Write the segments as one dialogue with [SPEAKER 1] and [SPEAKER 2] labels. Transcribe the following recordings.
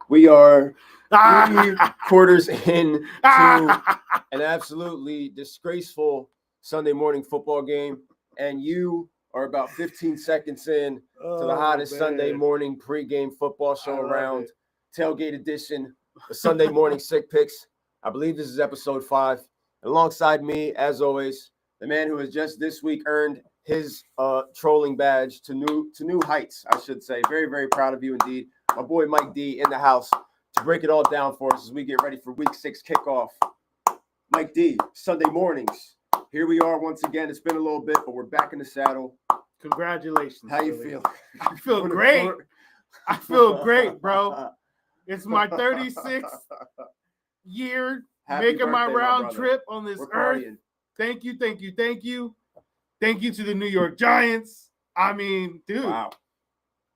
[SPEAKER 1] We are 3 quarters in to an absolutely disgraceful Sunday morning football game, and you are about 15 seconds in to the hottest Sunday morning pregame football show around, tailgate edition, the Sunday morning sick picks. I believe this is episode 5. Alongside me, as always, the man who has just this week earned his trolling badge to new heights, I should say. Very, very proud of you indeed. My boy Mike D in the house to break it all down for us as we get ready for week 6 kickoff. Mike D, Sunday mornings. Here we are once again. It's been a little bit, but we're back in the saddle.
[SPEAKER 2] Congratulations.
[SPEAKER 1] How you feel?
[SPEAKER 2] I feel great. I feel great, bro. It's my 36th year making my round trip on this earth. Thank you. Thank you to the New York Giants. I mean, dude, wow.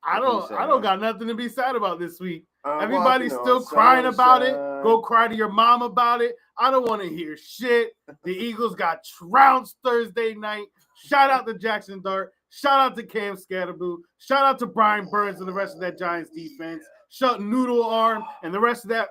[SPEAKER 2] I don't got nothing to be sad about this week. Everybody's still crying about it. Go cry to your mom about it. I don't want to hear shit. The Eagles got trounced Thursday night. Shout out to Jackson Dart. Shout out to Cam Scatterboo. Shout out to Brian Burns and the rest of that Giants defense. Shut Noodle Arm and the rest of that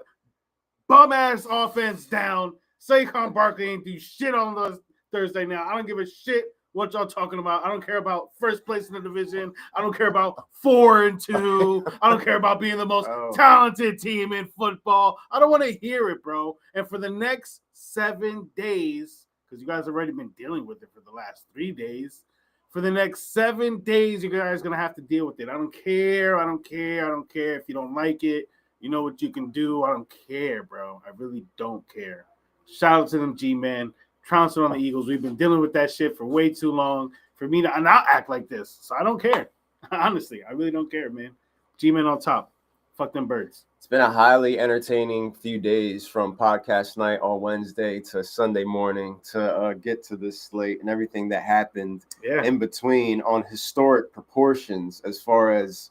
[SPEAKER 2] bum-ass offense down. Saquon Barkley ain't do shit on those Thursday now. I don't give a shit what y'all talking about. I don't care about first place in the division. I don't care about 4-2. I don't care about being the most talented team in football. I don't want to hear it, bro. And for the next 7 days, because you guys have already been dealing with it for the last 3 days, for the next 7 days, you guys are going to have to deal with it. I don't care. If you don't like it, you know what you can do. I don't care, bro. I really don't care. Shout out to them G-Man. Trouncing on the Eagles. We've been dealing with that shit for way too long for me to not act like this. So I don't care. Honestly, I really don't care, man. G-Man on top. Fuck them birds.
[SPEAKER 1] It's been a highly entertaining few days from podcast night on Wednesday to Sunday morning to get to this slate and everything that happened in between on historic proportions as far as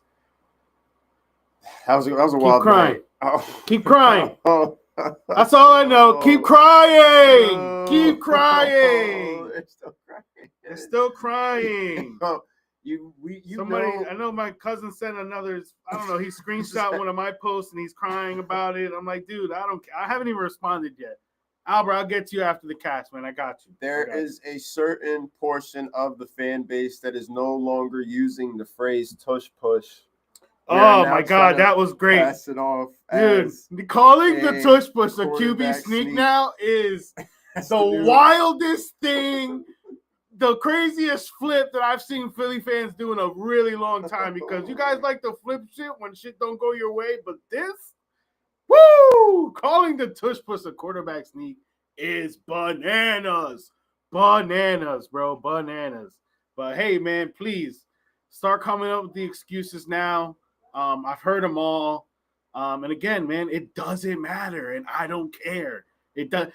[SPEAKER 1] that was a wild
[SPEAKER 2] night. Keep crying. That's all I know. Keep crying. Keep crying. It's still crying. I know my cousin sent another. I don't know. He screenshot one of my posts and he's crying about it. I'm like, dude, I haven't even responded yet. Albert, I'll get to you after the cast, man. I got you.
[SPEAKER 1] There is a certain portion of the fan base that is no longer using the phrase tush push.
[SPEAKER 2] Oh my God, that was great.
[SPEAKER 1] Pass it off,
[SPEAKER 2] dude. Calling the tush push a QB sneak now is the wildest thing, the craziest flip that I've seen Philly fans do in a really long time. Because you guys like to flip shit when shit don't go your way, but this, calling the tush push a quarterback sneak is bananas, bro, bananas. But hey, man, please start coming up with the excuses now. I've heard them all. And again, man, it doesn't matter. And I don't care. It does.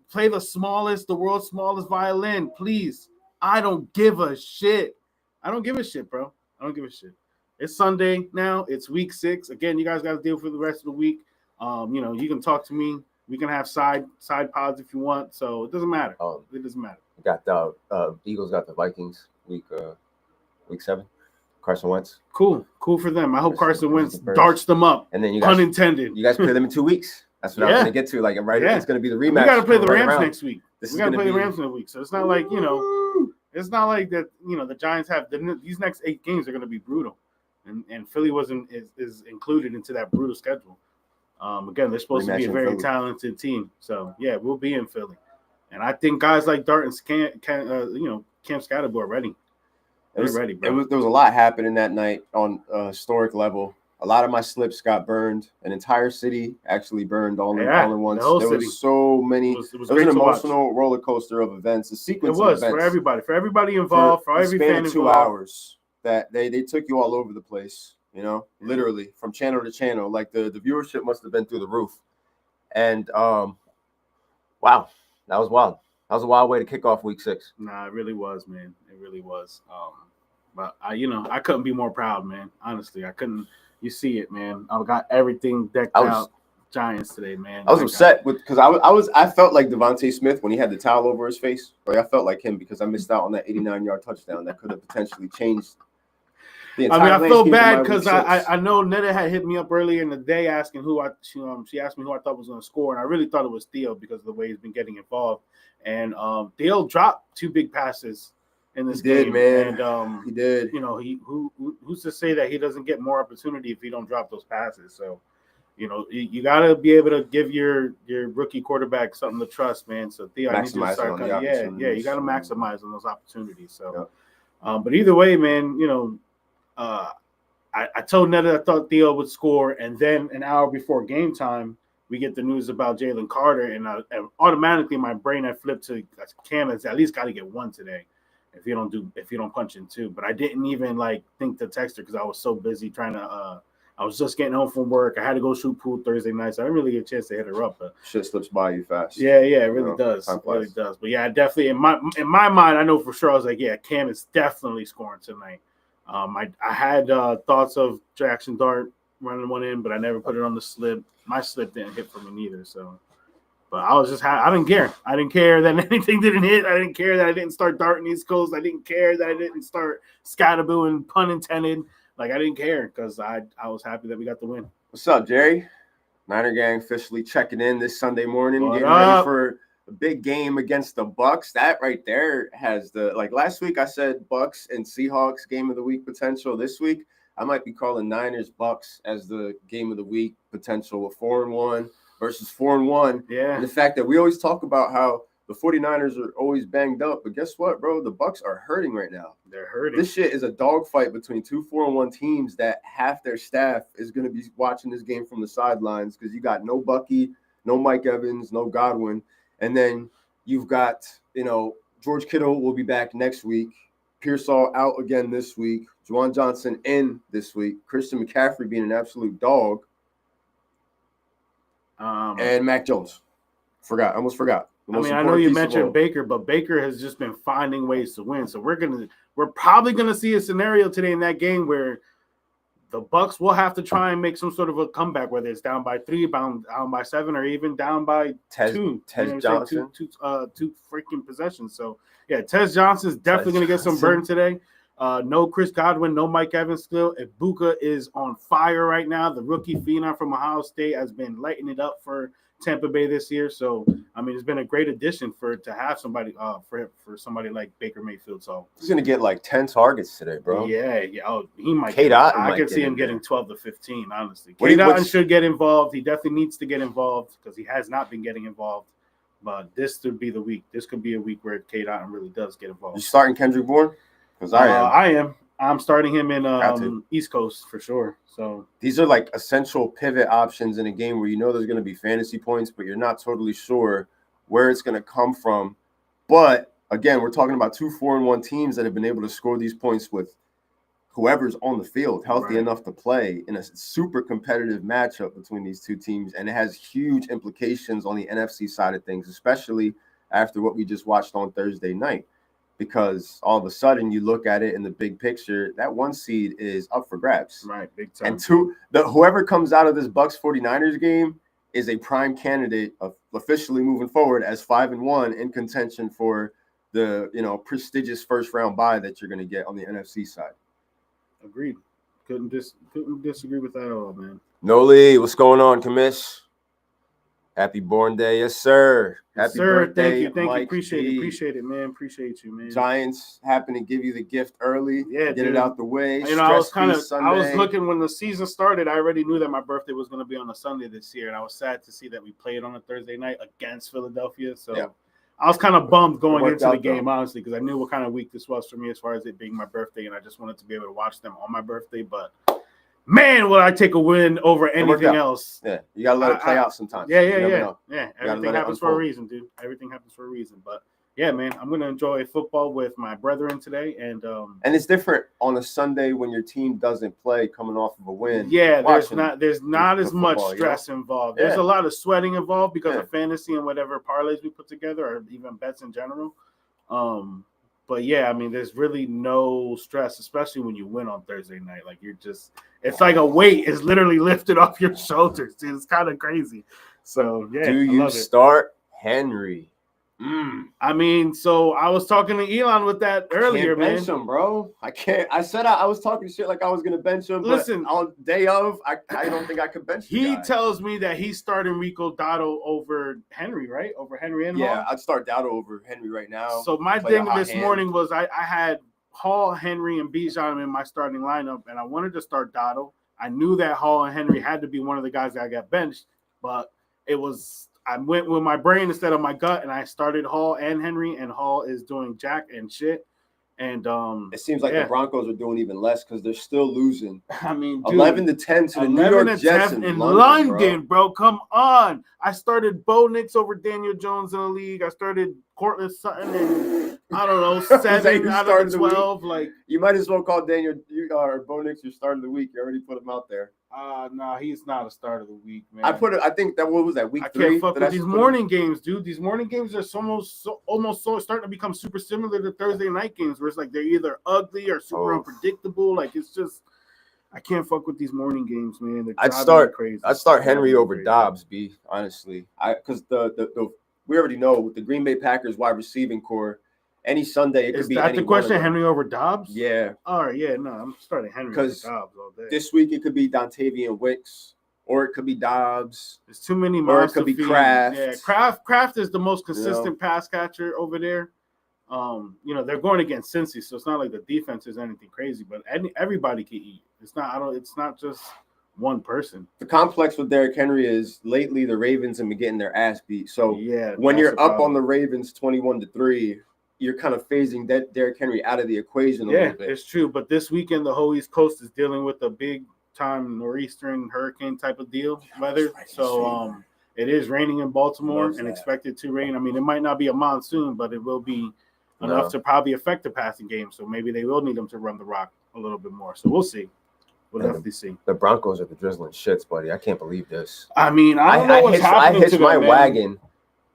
[SPEAKER 2] Play the world's smallest violin, please. I don't give a shit. I don't give a shit, bro. I don't give a shit. It's Sunday now. It's week 6. Again, you guys got to deal for the rest of the week. You can talk to me. We can have side pods if you want. So it doesn't matter. It doesn't matter.
[SPEAKER 1] Got the Eagles got the Vikings week 7. Carson Wentz.
[SPEAKER 2] Cool for them. I hope Carson Wentz darts them up.
[SPEAKER 1] And then you guys,
[SPEAKER 2] unintended.
[SPEAKER 1] You guys play them in 2 weeks. That's what I was going to get to. Like, right, it's going to be the rematch.
[SPEAKER 2] We got to play the Rams next week. We got to play the Rams next week. So it's not like, it's not like that, the Giants have these next 8 games are going to be brutal. And Philly is included into that brutal schedule. Again, they're supposed to be a very talented team. So, yeah, we'll be in Philly. And I think guys like Dart and Cam Scatterboo are ready. They're ready, bro.
[SPEAKER 1] There was a lot happening that night on a historic level. A lot of my slips got burned. An entire city actually burned all in once. There was so many. It was an emotional roller coaster of events. A sequence of events.
[SPEAKER 2] For everybody involved, for every fan involved.
[SPEAKER 1] 2 hours that they took you all over the place, literally from channel to channel. Like the viewership must have been through the roof. And wow, that was wild. That was a wild way to kick off week 6.
[SPEAKER 2] Nah, it really was, man. It really was. But I couldn't be more proud, man. Honestly, I couldn't. You see it, man. I got everything decked out. Giants today, man.
[SPEAKER 1] I was upset because I felt like Devontae Smith when he had the towel over his face. Like I felt like him because I missed out on that 89-yard touchdown that could have potentially changed
[SPEAKER 2] I feel bad because I know Netta had hit me up earlier in the day asking she asked me who I thought was going to score, and I really thought it was Theo because of the way he's been getting involved. And Theo dropped 2 big passes in this game,
[SPEAKER 1] man.
[SPEAKER 2] And
[SPEAKER 1] he did.
[SPEAKER 2] You know, who's to say that he doesn't get more opportunity if he don't drop those passes? So, you know, you got to be able to give your rookie quarterback something to trust, man. So Theo, I need you to start cutting. Yeah, you got to maximize on those opportunities. So, but either way, man, you know, I told Netta I thought Theo would score, and then an hour before game time, we get the news about Jalen Carter, and automatically my brain had flipped to Cam has at least got to get 1 today. If you don't punch in 2, but I didn't even think to text her because I was so busy trying to. I was just getting home from work. I had to go shoot pool Thursday night, so I didn't really get a chance to hit her up. But
[SPEAKER 1] shit slips by you fast.
[SPEAKER 2] Yeah, it really does. It really does. But yeah, definitely in my mind, I know for sure. I was like, yeah, Cam is definitely scoring tonight. I had thoughts of Jackson Dart running 1 in, but I never put it on the slip. My slip didn't hit for me neither. So. But I was just I didn't care. I didn't care that anything didn't hit. I didn't care that I didn't start darting East Coast. I didn't care that I didn't start scatterbooing, pun intended. I didn't care because I was happy that we got the win.
[SPEAKER 1] What's up, Jerry? Niner Gang officially checking in this Sunday morning, getting ready for a big game against the Bucks. That right there has last week I said Bucks and Seahawks game of the week potential. This week I might be calling Niners Bucks as the game of the week potential with 4-1. Versus 4-1.
[SPEAKER 2] Yeah.
[SPEAKER 1] And the fact that we always talk about how the 49ers are always banged up. But guess what, bro? The Bucks are hurting right now.
[SPEAKER 2] They're hurting.
[SPEAKER 1] This shit is a dogfight between 2 4-1 teams that half their staff is going to be watching this game from the sidelines because you got no Bucky, no Mike Evans, no Godwin. And then you've got, George Kittle will be back next week. Pearsall out again this week. Juwan Johnson in this week. Christian McCaffrey being an absolute dog. And Mac Jones. Almost forgot.
[SPEAKER 2] I know you mentioned Baker, but Baker has just been finding ways to win. So we're probably gonna see a scenario today in that game where the Bucks will have to try and make some sort of a comeback, whether it's down by 3, down by 7, or even down by 2.
[SPEAKER 1] Tez Johnson.
[SPEAKER 2] Two freaking possessions. So yeah, Tez Johnson's definitely gonna get some burn today. No Chris Godwin, no Mike Evans still. Ibuka is on fire right now. The rookie phenom from Ohio State has been lighting it up for Tampa Bay this year. So, it's been a great addition to have somebody for somebody like Baker Mayfield. So
[SPEAKER 1] he's going to get 10 targets today, bro.
[SPEAKER 2] Yeah. Oh, he might.
[SPEAKER 1] I
[SPEAKER 2] can see him getting 12 to 15, honestly. Cade Otton should get involved. He definitely needs to get involved because he has not been getting involved. But this could be the week. This could be a week where Cade Otton really does get involved.
[SPEAKER 1] You starting Kendrick Bourne? Because
[SPEAKER 2] I am. I'm starting him in East Coast for sure. So
[SPEAKER 1] these are essential pivot options in a game where there's going to be fantasy points, but you're not totally sure where it's going to come from. But again, we're talking about 2 4-1 teams that have been able to score these points with whoever's on the field healthy enough to play in a super competitive matchup between these two teams. And it has huge implications on the NFC side of things, especially after what we just watched on Thursday night. Because all of a sudden you look at it in the big picture, that 1 seed is up for grabs.
[SPEAKER 2] Right, big time.
[SPEAKER 1] And whoever comes out of this Bucks 49ers game is a prime candidate of officially moving forward as 5-1 in contention for the prestigious first round bye that you're going to get on the NFC side.
[SPEAKER 2] Agreed. Couldn't disagree with that at all, man.
[SPEAKER 1] Noli, what's going on, Commish? Happy Born Day, yes, sir. Happy birthday,
[SPEAKER 2] thank you.
[SPEAKER 1] Mike
[SPEAKER 2] Appreciate it, man. Appreciate you, man.
[SPEAKER 1] Giants happen to give you the gift early.
[SPEAKER 2] Yeah,
[SPEAKER 1] get it out the way.
[SPEAKER 2] I was looking when the season started. I already knew that my birthday was going to be on a Sunday this year, and I was sad to see that we played on a Thursday night against Philadelphia. So I was kind of bummed going into the game, honestly, because I knew what kind of week this was for me as far as it being my birthday, and I just wanted to be able to watch them on my birthday. But man, will I take a win over anything else?
[SPEAKER 1] Yeah, you gotta let it play out sometimes.
[SPEAKER 2] Yeah. Everything happens for a reason, dude. Everything happens for a reason. But yeah, man, I'm gonna enjoy football with my brethren today, and
[SPEAKER 1] it's different on a Sunday when your team doesn't play, coming off of a win.
[SPEAKER 2] Yeah, there's not as much stress involved. There's a lot of sweating involved because of fantasy and whatever parlays we put together, or even bets in general. But yeah, there's really no stress, especially when you win on Thursday night. It's like a weight is literally lifted off your shoulders. Dude. It's kind of crazy. So yeah.
[SPEAKER 1] Do you start Henry?
[SPEAKER 2] I mean, so I was talking to Elon with that earlier, man.
[SPEAKER 1] Bench him, bro. I can't. I said I was talking shit like I was gonna bench him.
[SPEAKER 2] Listen,
[SPEAKER 1] but on day of, I don't think I could bench.
[SPEAKER 2] He tells me that he's starting Rico Dotto over Henry, right? Over Henry and Hall.
[SPEAKER 1] I'd start Dotto over Henry right now.
[SPEAKER 2] So my thing this morning was I had Hall, Henry, and Bijan in my starting lineup, and I wanted to start Dotto. I knew that Hall and Henry had to be one of the guys that I got benched, but I went with my brain instead of my gut, and I started Hall and Henry, and Hall is doing jack and shit. And
[SPEAKER 1] it seems like the Broncos are doing even less because they're still losing.
[SPEAKER 2] I mean,
[SPEAKER 1] 11-10 to the New York Jets in London,
[SPEAKER 2] bro. Come on. I started Bo Nix over Daniel Jones in the league. I started Cortland Sutton and I don't know, 7 out of 12. Like,
[SPEAKER 1] you might as well call Daniel or Bo Nix your start of the week. You already put him out there.
[SPEAKER 2] No, he's not a start of the week, man.
[SPEAKER 1] I think that what was that week 3?
[SPEAKER 2] I can't fuck with these morning games, dude. These morning games are almost starting to become super similar to Thursday night games, where it's like they're either ugly or super unpredictable. Like it's just, I can't fuck with these morning games, man. I'd start
[SPEAKER 1] Henry over Dobbs, B. Honestly, because the we already know with the Green Bay Packers wide receiving core. Any Sunday, it could be. Is that
[SPEAKER 2] the question? Henry over Dobbs?
[SPEAKER 1] Yeah.
[SPEAKER 2] All right. Yeah. No, I'm starting Henry over Dobbs all day.
[SPEAKER 1] This week it could be Dontavian Wicks, or it could be Dobbs.
[SPEAKER 2] There's too many.
[SPEAKER 1] Or it could be Kraft.
[SPEAKER 2] Yeah, Kraft is the most consistent pass catcher over there. They're going against Cincy, so it's not like the defense is anything crazy. But everybody can eat. It's not just one person.
[SPEAKER 1] The complex with Derrick Henry is lately the Ravens have been getting their ass beat. So when you're up on the Ravens 21-3. You're kind of phasing that Derrick Henry out of the equation a little bit.
[SPEAKER 2] Yeah, it's true. But this weekend, the whole East Coast is dealing with a big-time nor'eastern hurricane type of deal weather. So it is raining in Baltimore and expected to rain. I mean, it might not be a monsoon, but it will be enough to probably affect the passing game. So maybe they will need them to run the rock a little bit more. So we'll see. We'll definitely see.
[SPEAKER 1] The Broncos are the drizzling shits, buddy. I can't believe this.
[SPEAKER 2] I mean, I don't know what's happening.
[SPEAKER 1] I hitched my wagon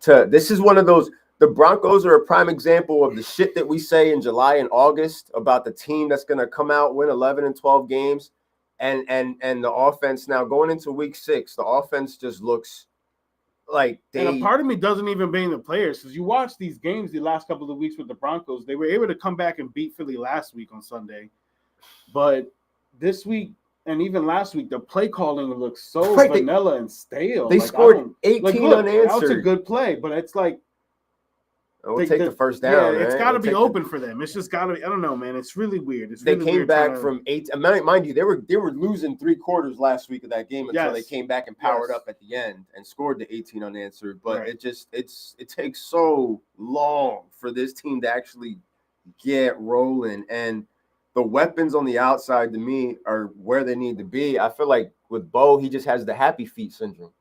[SPEAKER 1] to – this is one of those – the Broncos are a prime example of the shit that we say in July and August about the team that's going to come out, win 11 and 12 games. And the offense now going into week 6, the offense just looks like
[SPEAKER 2] and a part of me doesn't even blame the players because you watch these games the last couple of weeks with the Broncos. They were able to come back and beat Philly last week on Sunday. But this week and even last week, the play calling looks so vanilla and stale.
[SPEAKER 1] They scored 18 unanswered.
[SPEAKER 2] That was a good play, but it's like,
[SPEAKER 1] we'll take the first down.
[SPEAKER 2] Yeah, it's got to be open for them. It's just got to be. I don't know, man. It's really weird.
[SPEAKER 1] They came back from 8. Mind you, they were losing 3 quarters last week of that game until they came back and powered up at the end and scored the 18 unanswered. But it takes so long for this team to actually get rolling, and the weapons on the outside to me are where they need to be. I feel like with Bo, he just has the happy feet syndrome.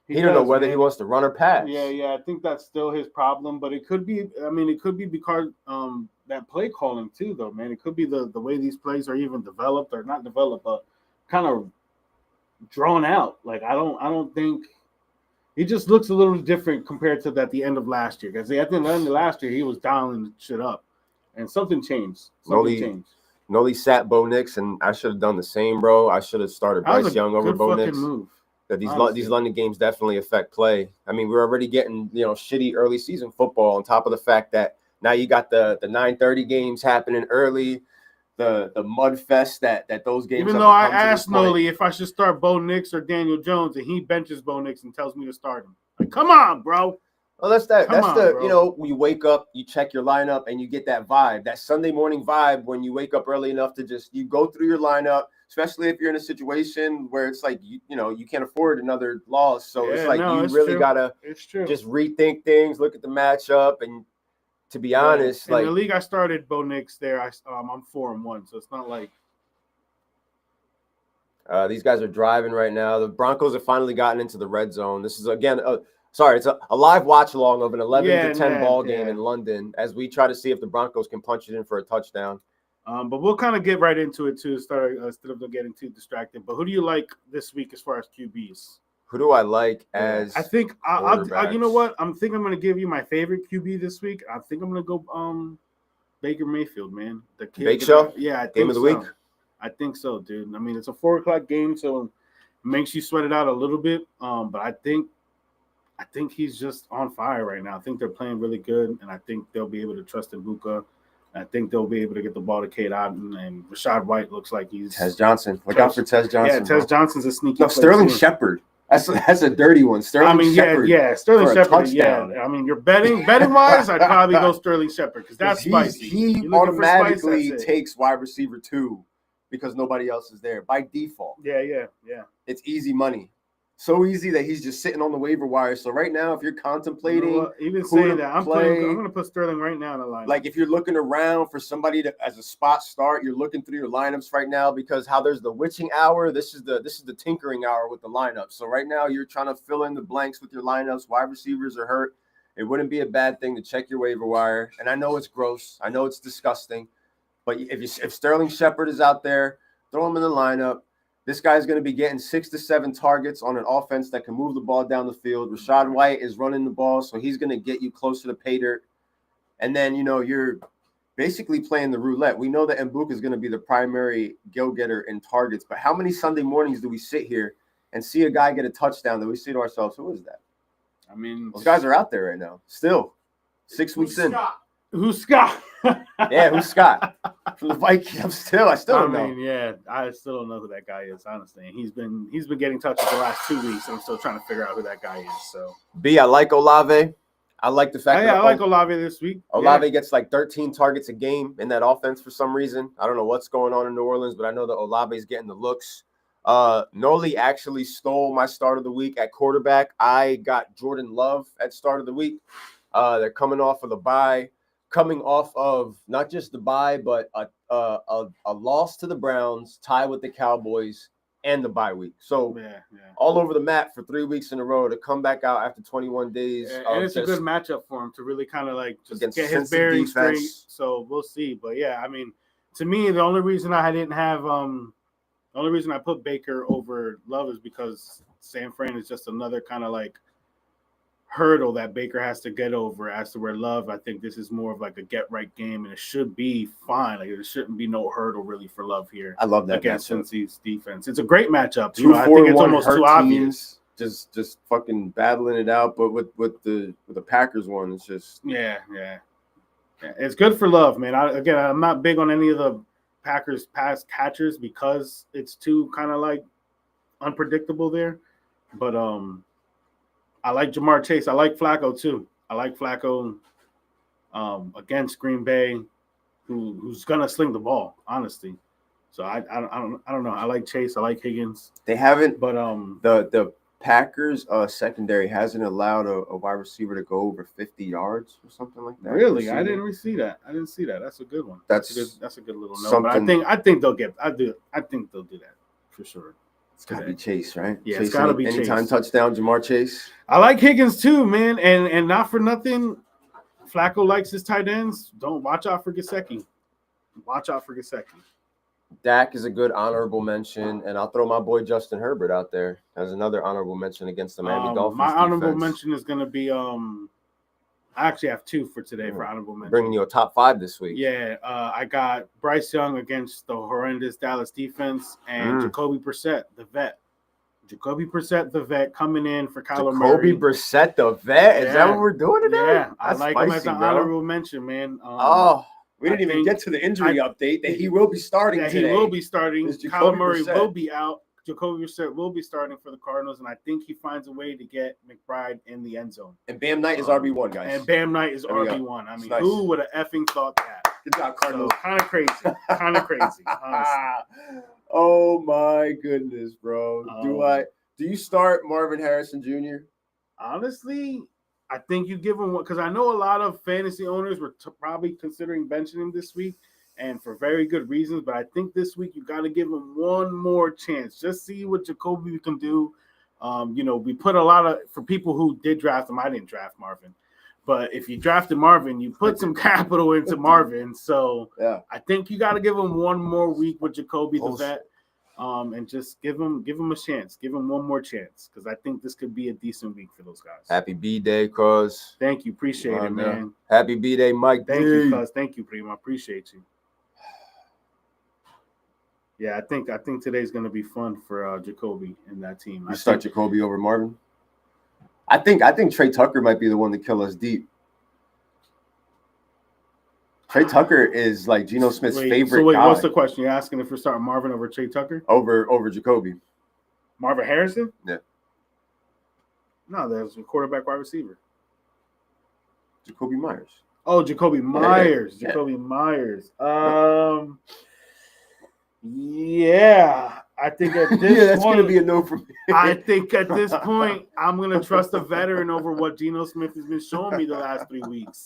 [SPEAKER 1] He don't know whether he wants to run or pass.
[SPEAKER 2] Yeah. I think that's still his problem, but it could be. I mean, it could be because that play calling too, though, man. It could be the way these plays are even developed or not developed, but kind of drawn out. Like I don't think he just looks a little different compared to the end of last year. Because at the end of last year, he was dialing shit up, and something changed.
[SPEAKER 1] Noli sat Bo Nix, and I should have done the same, bro. I should have started Bryce Young over Bo Nix.
[SPEAKER 2] Move.
[SPEAKER 1] That these London games definitely affect play. I mean, we're already getting shitty early season football on top of the fact that now you got the 9:30 games happening early, the mud fest that those games.
[SPEAKER 2] Even though I asked Noli if I should start Bo Nix or Daniel Jones, and he benches Bo Nix and tells me to start him. Like, come on, bro.
[SPEAKER 1] Well, that's when you wake up, you check your lineup, and you get that vibe, that Sunday morning vibe when you wake up early enough to you go through your lineup. Especially if you're in a situation where it's like, you can't afford another loss. So you really got to just rethink things, look at the matchup. And to be honest,
[SPEAKER 2] in the league I started Bo Nix there. I'm 4-1. So it's not like.
[SPEAKER 1] These guys are driving right now. The Broncos have finally gotten into the red zone. This is, again, it's a live watch along of an 11-10 ball game in London as we try to see if the Broncos can punch it in for a touchdown.
[SPEAKER 2] But we'll kind of get right into it too, instead of getting too distracted. But who do you like this week as far as QBs?
[SPEAKER 1] Who do I like as?
[SPEAKER 2] I think you know what? I'm going to give you my favorite QB this week. I think I'm going to go Baker Mayfield, man. The kid.
[SPEAKER 1] Bake Show?
[SPEAKER 2] Yeah, I think
[SPEAKER 1] game of the week.
[SPEAKER 2] I think so, dude. I mean, it's a 4:00 game, so it makes you sweat it out a little bit. But I think I think he's just on fire right now. I think they're playing really good, and I think they'll be able to trust Ibuka. I think they'll be able to get the ball to Cade Otton, and Rashad White looks like he's
[SPEAKER 1] Tez Johnson. Look out for Tez Johnson.
[SPEAKER 2] Yeah, Tez Johnson's a sneaky.
[SPEAKER 1] No, Sterling Shepard. That's a dirty one. Sterling Shepard.
[SPEAKER 2] Sterling Shepard. Yeah, I mean, you're betting wise, I'd probably go Sterling Shepard because that's spicy.
[SPEAKER 1] He automatically takes wide receiver 2 because nobody else is there by default.
[SPEAKER 2] Yeah.
[SPEAKER 1] It's easy money. So easy that he's just sitting on the waiver wire. So right now, if you're contemplating,
[SPEAKER 2] even saying that, I'm going to put Sterling right now in the lineup.
[SPEAKER 1] Like if you're looking around for somebody to as a spot start, you're looking through your lineups right now because how there's the witching hour. This is the tinkering hour with the lineups. So right now, you're trying to fill in the blanks with your lineups. Wide receivers are hurt. It wouldn't be a bad thing to check your waiver wire. And I know it's gross. I know it's disgusting. But if Sterling Shepard is out there, throw him in the lineup. This guy's going to be getting 6 to 7 targets on an offense that can move the ball down the field. Rashad White is running the ball, so he's going to get you closer to pay dirt. And then, you're basically playing the roulette. We know that Mbuka is going to be the primary go-getter in targets, but how many Sunday mornings do we sit here and see a guy get a touchdown that we say to ourselves, who is that?
[SPEAKER 2] I mean,
[SPEAKER 1] those guys are out there right now. Still, 6 weeks in.
[SPEAKER 2] Who's Scott?
[SPEAKER 1] Yeah, who's Scott? From the Vikings. I still don't know.
[SPEAKER 2] Yeah, I still don't know who that guy is, honestly. And he's been getting touches the last 2 weeks, and I'm still trying to figure out who that guy is. So
[SPEAKER 1] I like Olave. I like the fact that
[SPEAKER 2] I like Olave this week.
[SPEAKER 1] Olave gets like 13 targets a game in that offense for some reason. I don't know what's going on in New Orleans, but I know that Olave is getting the looks. Noli actually stole my start of the week at quarterback. I got Jordan Love at start of the week. They're coming off of the bye. Coming off of not just the bye, but a loss to the Browns, tie with the Cowboys, and the bye week. So all over the map for 3 weeks in a row to come back out after 21 days.
[SPEAKER 2] And it's a good matchup for him to really kind of like just get his bearings straight. So we'll see. But yeah, I mean, to me, the only reason I didn't have the only reason I put Baker over Love is because San Fran is just another kind of like hurdle that Baker has to get over. As to where Love, I think this is more of like a get right game, and it should be fine. Like there shouldn't be no hurdle really for Love here.
[SPEAKER 1] I love that
[SPEAKER 2] against
[SPEAKER 1] matchup.
[SPEAKER 2] Cincy's defense. It's a great matchup. I think it's almost too obvious.
[SPEAKER 1] Just fucking battling it out, but with the Packers one, it's just
[SPEAKER 2] yeah. It's good for Love, man. I'm not big on any of the Packers pass catchers because it's too kind of like unpredictable there, but I like Jamar Chase. I like Flacco too. I like Flacco against Green Bay, who's gonna sling the ball, honestly. So I don't know. I like Chase. I like Higgins.
[SPEAKER 1] They haven't,
[SPEAKER 2] but
[SPEAKER 1] the Packers secondary hasn't allowed a wide receiver to go over 50 yards or something like that.
[SPEAKER 2] Really, I didn't see that. That's a good one.
[SPEAKER 1] That's
[SPEAKER 2] a good little note. But I think they'll get. I think they'll do that for sure.
[SPEAKER 1] It's got to be Chase, right?
[SPEAKER 2] Yeah,
[SPEAKER 1] Chase,
[SPEAKER 2] it's got to be
[SPEAKER 1] anytime
[SPEAKER 2] Chase.
[SPEAKER 1] Touchdown, Jamar Chase.
[SPEAKER 2] I like Higgins too, man, and not for nothing. Flacco likes his tight ends. Don't watch out for Gesicki.
[SPEAKER 1] Dak is a good honorable mention, and I'll throw my boy Justin Herbert out there as another honorable mention against the Miami Dolphins.
[SPEAKER 2] My honorable mention is going to be I actually have 2 for today for honorable mention.
[SPEAKER 1] Bringing you a top 5 this week.
[SPEAKER 2] Yeah, I got Bryce Young against the horrendous Dallas defense and Jacoby Brissett, the vet. The vet, coming in for Kyler Murray.
[SPEAKER 1] Jacoby Brissett, the vet? Is that what we're doing today?
[SPEAKER 2] Yeah, I like him as an honorable mention, man.
[SPEAKER 1] We didn't even get to the injury update that he will be starting today.
[SPEAKER 2] He will be starting. Kyler Murray will be out. Jacoby Brissett will be starting for the Cardinals, and I think he finds a way to get McBride in the end zone.
[SPEAKER 1] And Bam Knight is RB1, guys.
[SPEAKER 2] And Bam Knight is RB1. I mean, nice. Who would have effing thought that?
[SPEAKER 1] Good job, Cardinals.
[SPEAKER 2] So, kind of crazy. Honestly.
[SPEAKER 1] Oh my goodness, bro. Do you start Marvin Harrison Jr.?
[SPEAKER 2] Honestly, I think you give him one because I know a lot of fantasy owners were probably considering benching him this week. And for very good reasons, but I think this week you got to give him one more chance. Just see what Jacoby can do. We put a lot of for people who did draft him. I didn't draft Marvin, but if you drafted Marvin, you put some capital into Marvin. So
[SPEAKER 1] yeah,
[SPEAKER 2] I think you got to give him one more week with Jacoby the vet, and just give him a chance. Give him one more chance because I think this could be a decent week for those guys.
[SPEAKER 1] Happy B-Day, Cuz.
[SPEAKER 2] Thank you, appreciate it, man.
[SPEAKER 1] Happy B-Day, Mike.
[SPEAKER 2] Thank you, Cuz. Thank you, Primo. I appreciate you. Yeah, I think today's going to be fun for Jacoby and that team.
[SPEAKER 1] You start Jacoby over Marvin? I think Trey Tucker might be the one to kill us deep. Trey Tucker is like Geno Smith's favorite guy.
[SPEAKER 2] What's the question? You're asking if we're starting Marvin over Trey Tucker?
[SPEAKER 1] Over Jacoby.
[SPEAKER 2] Marvin Harrison?
[SPEAKER 1] Yeah.
[SPEAKER 2] No, there's a quarterback wide receiver.
[SPEAKER 1] Jacoby Myers.
[SPEAKER 2] Oh, Jacoby Myers.
[SPEAKER 1] Yeah.
[SPEAKER 2] Jacoby Myers. Yeah. I think at this
[SPEAKER 1] that's
[SPEAKER 2] point,
[SPEAKER 1] gonna be a no for me.
[SPEAKER 2] I think at this point, I'm gonna trust a veteran over what Geno Smith has been showing me the last 3 weeks.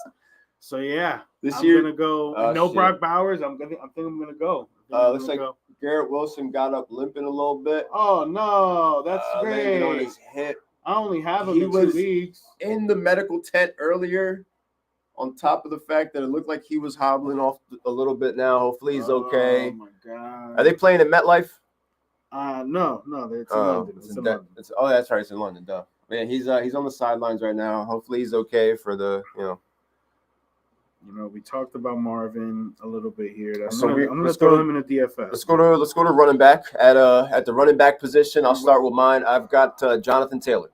[SPEAKER 2] So yeah,
[SPEAKER 1] This
[SPEAKER 2] I'm
[SPEAKER 1] year,
[SPEAKER 2] gonna go. No Brock Bowers. I think I'm gonna go.
[SPEAKER 1] Looks like Garrett Wilson got up limping a little bit.
[SPEAKER 2] Oh no, that's great.
[SPEAKER 1] On his hip.
[SPEAKER 2] I only have him in 2 weeks.
[SPEAKER 1] In the medical tent earlier. On top of the fact that it looked like he was hobbling off a little bit now. Hopefully he's okay.
[SPEAKER 2] Oh my god.
[SPEAKER 1] Are they playing in MetLife?
[SPEAKER 2] No, it's in London. It's in London.
[SPEAKER 1] That's right. It's in London. Duh. Man, he's on the sidelines right now. Hopefully he's okay for the
[SPEAKER 2] we talked about Marvin a little bit here. I'm
[SPEAKER 1] So
[SPEAKER 2] gonna throw him in a DFS.
[SPEAKER 1] Let's go to running back at the running back position. I'll start with mine. I've got Jonathan Taylor.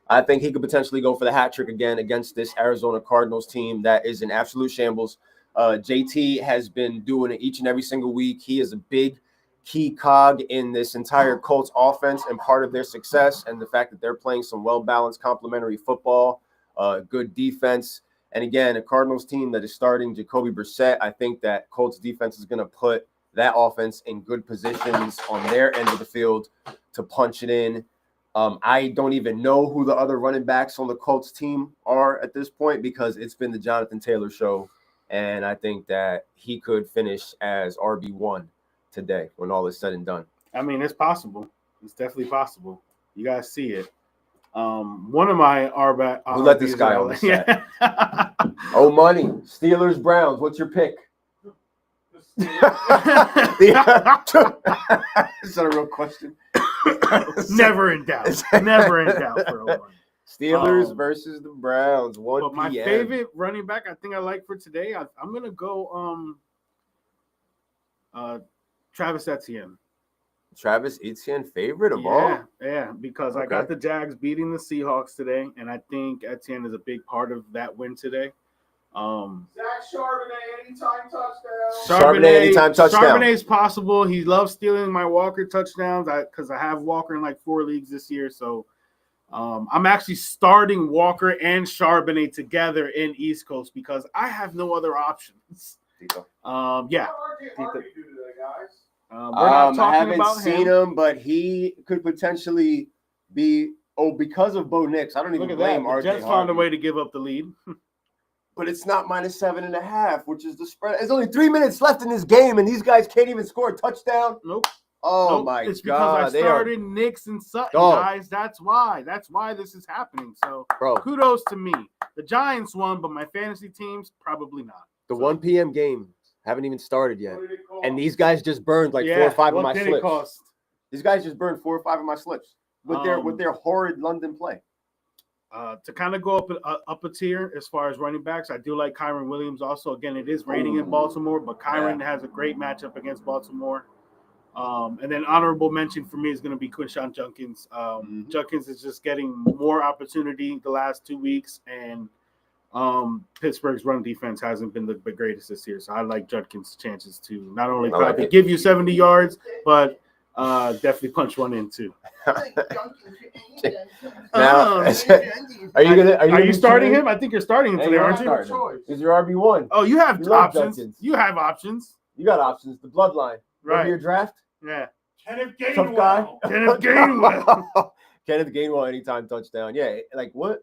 [SPEAKER 1] I think he could potentially go for the hat trick again against this Arizona Cardinals team that is in absolute shambles. JT has been doing it each and every single week. He is a big key cog in this entire Colts offense and part of their success and the fact that they're playing some well-balanced complementary football, good defense. And again, a Cardinals team that is starting Jacoby Brissett. I think that Colts defense is going to put that offense in good positions on their end of the field to punch it in. I don't even know who the other running backs on the Colts team are at this point because it's been the Jonathan Taylor show. And I think that he could finish as RB1 today when all is said and done.
[SPEAKER 2] I mean, it's possible. It's definitely possible. You guys see it. One of my RB.
[SPEAKER 1] Who let this guy on the set? Oh, money. Steelers, Browns. What's your pick? Is that a real question?
[SPEAKER 2] Never in doubt. Never in doubt for a one.
[SPEAKER 1] Steelers versus the Browns. 1
[SPEAKER 2] But my
[SPEAKER 1] p.m.
[SPEAKER 2] favorite running back I think I like for today, I'm gonna go Travis Etienne.
[SPEAKER 1] Travis Etienne, favorite of all?
[SPEAKER 2] Yeah, because I got the Jags beating the Seahawks today, and I think Etienne is a big part of that win today.
[SPEAKER 3] Zach Charbonnet, anytime touchdown.
[SPEAKER 1] Charbonnet, anytime touchdown.
[SPEAKER 2] Charbonnet's possible. He loves stealing my Walker touchdowns because I have Walker in like 4 leagues this year. So I'm actually starting Walker and Charbonnet together in East Coast because I have no other options. Yeah.
[SPEAKER 3] How did RJ do today, guys?
[SPEAKER 2] We're not talking
[SPEAKER 1] I haven't
[SPEAKER 2] about
[SPEAKER 1] seen him, but he could potentially be. Oh, because of Bo Nix, I don't even blame RJ.
[SPEAKER 2] Jets found a way to give up the lead.
[SPEAKER 1] But it's not -7.5, which is the spread. There's only 3 minutes left in this game, and these guys can't even score a touchdown.
[SPEAKER 2] Nope.
[SPEAKER 1] Oh my
[SPEAKER 2] it's
[SPEAKER 1] God!
[SPEAKER 2] Because I started Nix and Sutton, guys. That's why. That's why this is happening. So, kudos to me. The Giants won, but my fantasy teams probably not.
[SPEAKER 1] The 1 p.m. game haven't even started yet, and these guys just burned like 4 or 5 of my slips.
[SPEAKER 2] It cost?
[SPEAKER 1] These guys just burned 4 or 5 of my slips with their horrid London play.
[SPEAKER 2] To kind of go up a tier as far as running backs, I do like Kyron Williams also. Again, it is raining in Baltimore, but Kyron has a great matchup against Baltimore. And then honorable mention for me is going to be Quinshon Judkins. Judkins is just getting more opportunity the last 2 weeks, and Pittsburgh's run defense hasn't been the greatest this year. So I like Judkins' chances to not only probably give you 70 yards, but definitely punch one in too.
[SPEAKER 1] Now, are you
[SPEAKER 2] starting him? I think you're starting him today, aren't
[SPEAKER 1] you? Is your RB1?
[SPEAKER 2] Oh, you have options.
[SPEAKER 1] Judkins.
[SPEAKER 2] You have options.
[SPEAKER 1] You got options. The bloodline.
[SPEAKER 2] Right.
[SPEAKER 1] Your draft.
[SPEAKER 2] Yeah.
[SPEAKER 3] Kenneth Gainwell.
[SPEAKER 1] Tough guy.
[SPEAKER 2] Kenneth Gainwell.
[SPEAKER 1] Kenneth Gainwell anytime touchdown. Yeah. Like what?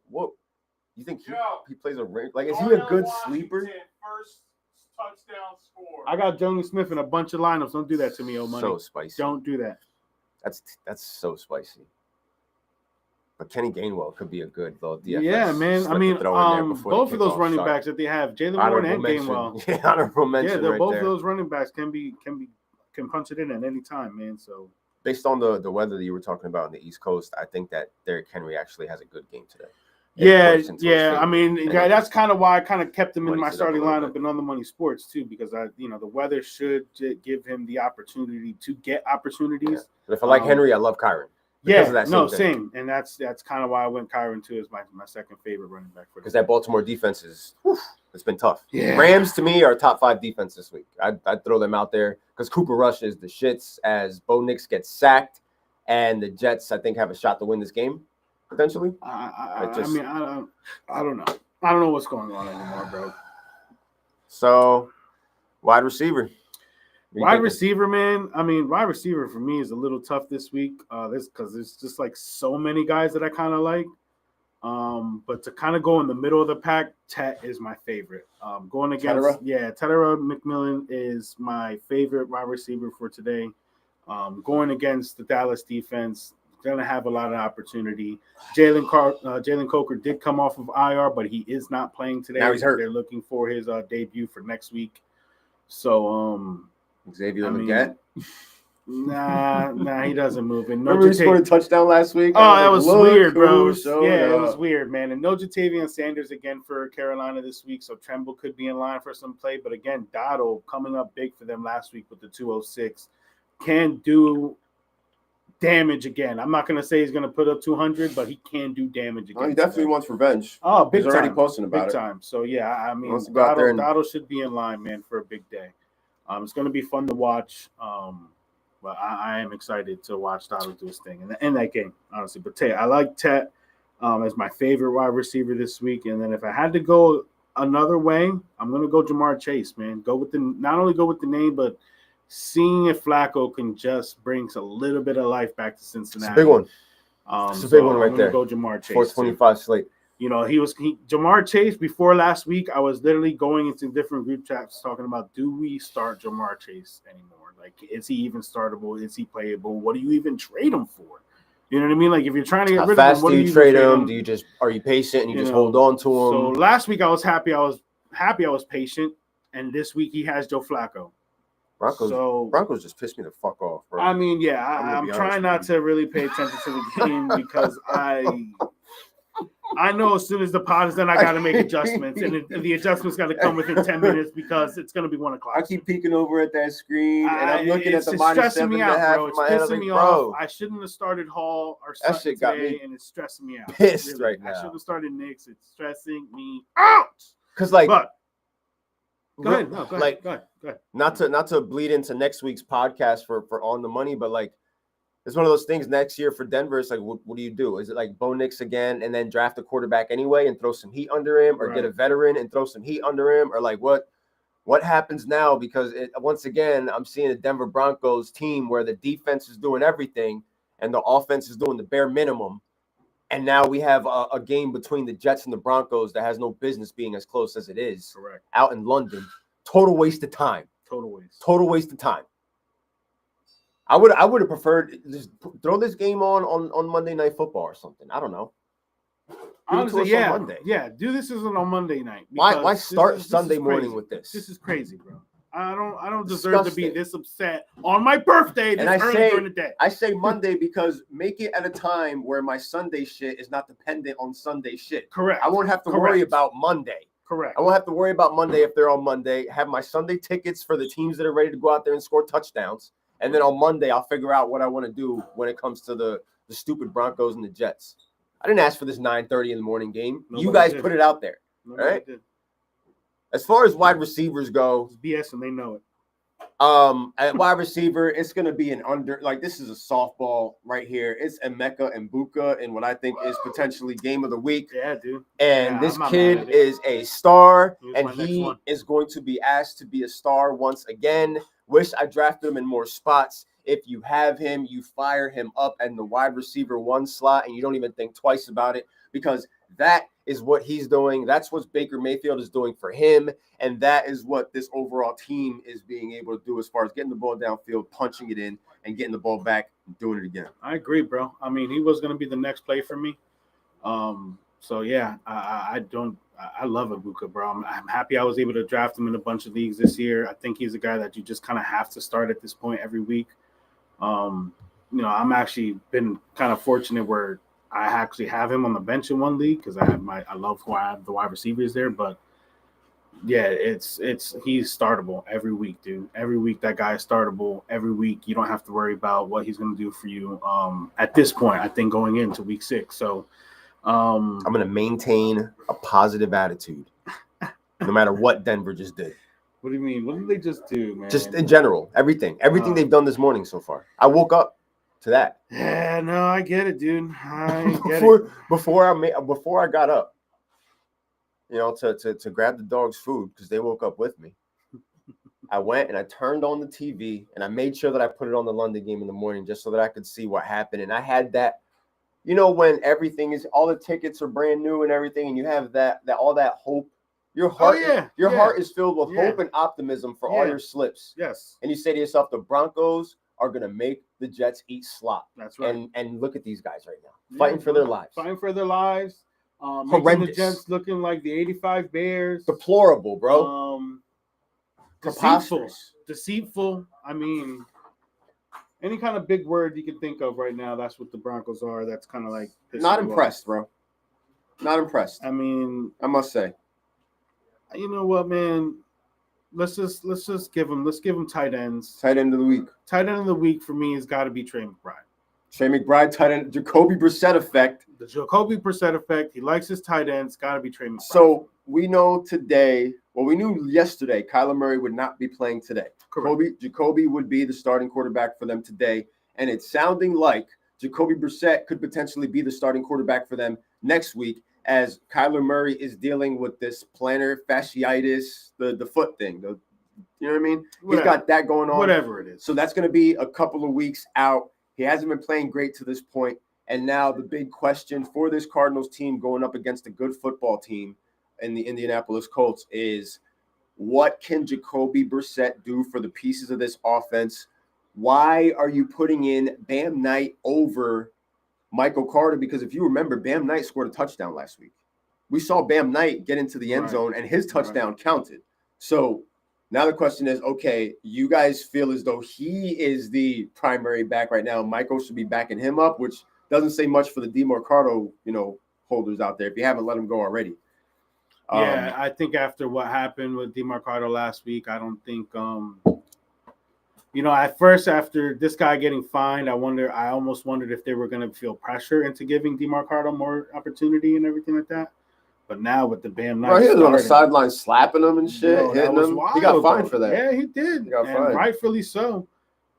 [SPEAKER 1] You think he plays a ring? Like is he a good sleeper?
[SPEAKER 3] First touchdown score.
[SPEAKER 2] I got Jonnu Smith in a bunch of lineups. Don't do that to me, money.
[SPEAKER 1] So spicy.
[SPEAKER 2] Don't do that.
[SPEAKER 1] That's so spicy. But Kenny Gainwell could be a good little DFS.
[SPEAKER 2] Yeah, man. I mean, both of those running backs that they have, Jalen Warren and Gainwell.
[SPEAKER 1] Yeah, honorable mention.
[SPEAKER 2] Yeah, they're both of those running backs can punch it in at any time, man. So
[SPEAKER 1] based on the weather that you were talking about on the East Coast, I think that Derrick Henry actually has a good game today.
[SPEAKER 2] Yeah. I mean, that's kind of why I kind of kept him in my starting lineup and on the money sports too, because the weather should give him the opportunity to get opportunities.
[SPEAKER 1] Yeah. But if I like Henry, I love Kyron. Because of that
[SPEAKER 2] no,
[SPEAKER 1] same thing.
[SPEAKER 2] same. And that's kind of why I went Kyron too as my second favorite running back for
[SPEAKER 1] Because that Baltimore defense is, it's been tough.
[SPEAKER 2] Yeah.
[SPEAKER 1] Rams to me are top 5 defense this week. I'd throw them out there because Cooper Rush is the shits as Bo Nix gets sacked, and the Jets I think have a shot to win this game potentially.
[SPEAKER 2] I mean, I don't know. I don't know what's going on anymore, bro.
[SPEAKER 1] So, wide receiver.
[SPEAKER 2] Wide receiver, man. I mean, wide receiver for me is a little tough this week. Because there's just like so many guys that I kind of like. But to kind of go in the middle of the pack, Tet is my favorite. Going against Tedera McMillan is my favorite wide receiver for today. Going against the Dallas defense, gonna have a lot of opportunity. Jalen Coker did come off of IR, but he is not playing today.
[SPEAKER 1] Now he's hurt.
[SPEAKER 2] They're looking for his debut for next week. So
[SPEAKER 1] Xavier Leggett.
[SPEAKER 2] Nah, he doesn't move. And
[SPEAKER 1] Remember he scored a touchdown last week?
[SPEAKER 2] That was weird, bro. It
[SPEAKER 1] It
[SPEAKER 2] was weird, man. And no Jatavian Sanders again for Carolina this week, so Tremble could be in line for some play. But again, Dottle coming up big for them last week with the 206 can do damage again. I'm not going to say he's going to put up 200, but he can do damage again.
[SPEAKER 1] He definitely wants revenge.
[SPEAKER 2] Oh, big
[SPEAKER 1] He's
[SPEAKER 2] time.
[SPEAKER 1] already posting about
[SPEAKER 2] big
[SPEAKER 1] it.
[SPEAKER 2] time. So, yeah, I mean, Dottle should be in line, man, for a big day. It's going to be fun to watch. But I am excited to watch Dottle do his thing in that game, honestly. But I like Tet as my favorite wide receiver this week. And then if I had to go another way, I'm going to go Jamar Chase, man. Not only go with the name, but seeing if Flacco can just bring a little bit of life back to Cincinnati.
[SPEAKER 1] It's a big one.
[SPEAKER 2] It's
[SPEAKER 1] a big one right there.
[SPEAKER 2] Go Jamar Chase.
[SPEAKER 1] 425 slate.
[SPEAKER 2] You know, Jamar Chase before last week. I was literally going into different group chats talking about, do we start Jamar Chase anymore? Like, is he even startable? Is he playable? What do you even trade him for? You know what I mean? Like, if you're trying to get rid of him, what do you
[SPEAKER 1] trade him? Do you are you patient and you just hold on to him?
[SPEAKER 2] So last week I was happy. I was patient, and this week he has Joe Flacco.
[SPEAKER 1] Broncos just pissed me the fuck off, bro.
[SPEAKER 2] I mean, yeah, I'm trying not to really pay attention to the game because I know as soon as the pod is done, I got to make adjustments, and the adjustments got to come within 10 minutes because it's going to be 1 o'clock.
[SPEAKER 1] I keep peeking over at that screen, and I'm looking at the
[SPEAKER 2] it's
[SPEAKER 1] minus
[SPEAKER 2] stressing me out, bro. It's pissing me off. I shouldn't have started Hall or
[SPEAKER 1] that shit got
[SPEAKER 2] today,
[SPEAKER 1] me
[SPEAKER 2] and it's stressing me out.
[SPEAKER 1] Pissed
[SPEAKER 2] really.
[SPEAKER 1] right now.
[SPEAKER 2] I should have started Knicks. It's stressing me out.
[SPEAKER 1] Because like,
[SPEAKER 2] go ahead. No, go ahead.
[SPEAKER 1] Not to bleed into next week's podcast for On the Money, but like, it's one of those things next year for Denver. It's like, what do you do? Is it like Bo Nix again and then draft a quarterback anyway and throw some heat under him, or get a veteran and throw some heat under him, or like what happens now? Because once again, I'm seeing a Denver Broncos team where the defense is doing everything and the offense is doing the bare minimum. And now we have a game between the Jets and the Broncos that has no business being as close as it is.
[SPEAKER 2] Correct.
[SPEAKER 1] Out in London. Total waste of time.
[SPEAKER 2] Total waste of time.
[SPEAKER 1] I would have preferred just throw this game on Monday Night Football or something. I don't know.
[SPEAKER 2] Honestly, yeah. Do this on Monday night.
[SPEAKER 1] Why start Sunday morning with this?
[SPEAKER 2] This is crazy, bro. I don't deserve to be this upset on my birthday during the day.
[SPEAKER 1] I say Monday because make it at a time where my Sunday shit is not dependent on Sunday shit.
[SPEAKER 2] Correct.
[SPEAKER 1] I won't have to worry about Monday.
[SPEAKER 2] Correct.
[SPEAKER 1] I won't have to worry about Monday if they're on Monday. Have my Sunday tickets for the teams that are ready to go out there and score touchdowns. And then on Monday, I'll figure out what I want to do when it comes to the stupid Broncos and the Jets. I didn't ask for this 9:30 in the morning game. You guys put it out there. Right? As far as wide receivers go,
[SPEAKER 2] it's BS and they know it.
[SPEAKER 1] At wide receiver, it's going to be an under. Like, this is a softball right here. It's Emeka and Buka in what I think is potentially game of the week.
[SPEAKER 2] Yeah, dude.
[SPEAKER 1] And this kid is a star, and he is going to be asked to be a star once again. Wish I drafted him in more spots. If you have him, you fire him up in the wide receiver 1 slot, and you don't even think twice about it, because that is what he's doing. That's what Baker Mayfield is doing for him, and that is what this overall team is being able to do as far as getting the ball downfield, punching it in, and getting the ball back and doing it again.
[SPEAKER 2] I agree, bro. I mean, he was going to be the next play for me. So, yeah, I love Ibuka, bro. I'm happy I was able to draft him in a bunch of leagues this year. I think he's a guy that you just kind of have to start at this point every week. I'm actually been kind of fortunate where I actually have him on the bench in one league because I love who I have the wide receivers there. But Yeah, he's startable every week, dude. Every week that guy is startable. Every week you don't have to worry about what he's going to do for you. At this point, I think going into week 6. So
[SPEAKER 1] I'm going to maintain a positive attitude no matter what Denver just did.
[SPEAKER 2] What do you mean? What did they just do, man?
[SPEAKER 1] Just in general, everything they've done this morning so far. I woke up to that.
[SPEAKER 2] Yeah, no, I get it, dude. I get
[SPEAKER 1] before I got up, you know, to grab the dog's food because they woke up with me. I went and I turned on the TV and I made sure that I put it on the London game in the morning just so that I could see what happened. And I had that, you know, when everything is, all the tickets are brand new and everything, and you have that all that hope. Your heart, heart is filled with hope and optimism for all your slips.
[SPEAKER 2] Yes.
[SPEAKER 1] And you say to yourself, the Broncos are gonna make the Jets eat slop.
[SPEAKER 2] That's right.
[SPEAKER 1] And look at these guys right now, fighting for their lives.
[SPEAKER 2] Fighting for their lives.
[SPEAKER 1] Horrendous.
[SPEAKER 2] The Jets looking like the '85 Bears.
[SPEAKER 1] Deplorable, bro.
[SPEAKER 2] Deceitful. I mean, any kind of big word you can think of right now, that's what the Broncos are. That's kind of like
[SPEAKER 1] not impressed, bro. Not impressed.
[SPEAKER 2] I mean,
[SPEAKER 1] I must say.
[SPEAKER 2] You know what, man? Let's just give them tight ends.
[SPEAKER 1] Tight end of the week.
[SPEAKER 2] Tight end of the week for me has got to be Trey McBride.
[SPEAKER 1] Trey McBride, tight end, Jacoby Brissett effect.
[SPEAKER 2] The Jacoby Brissett effect. He likes his tight ends. Got to be Trey McBride.
[SPEAKER 1] So we know today. Well, we knew yesterday Kyler Murray would not be playing today. Jacoby would be the starting quarterback for them today, and it's sounding like Jacoby Brissett could potentially be the starting quarterback for them next week, as Kyler Murray is dealing with this plantar fasciitis, the foot thing. You know what I mean? He's got that going on.
[SPEAKER 2] Whatever it is.
[SPEAKER 1] So that's going to be a couple of weeks out. He hasn't been playing great to this point. And now the big question for this Cardinals team going up against a good football team in the Indianapolis Colts is, what can Jacoby Brissett do for the pieces of this offense? Why are you putting in Bam Knight over Michael Carter? Because if you remember, Bam Knight scored a touchdown last week. We saw Bam Knight get into the end zone, and his touchdown counted. So now the question is, okay, you guys feel as though he is the primary back right now. Michael should be backing him up, which doesn't say much for the DeMarcado, holders out there if you haven't let him go already.
[SPEAKER 2] Yeah, I think after what happened with DeMarcado last week, I don't think at first, after this guy getting fined, I almost wondered if they were going to feel pressure into giving DeMarcado more opportunity and everything like that. But now with the Bam Knight,
[SPEAKER 1] he was on the sideline slapping him and shit, hitting him. He got fined for that.
[SPEAKER 2] Yeah, he did. He got fined. Rightfully so.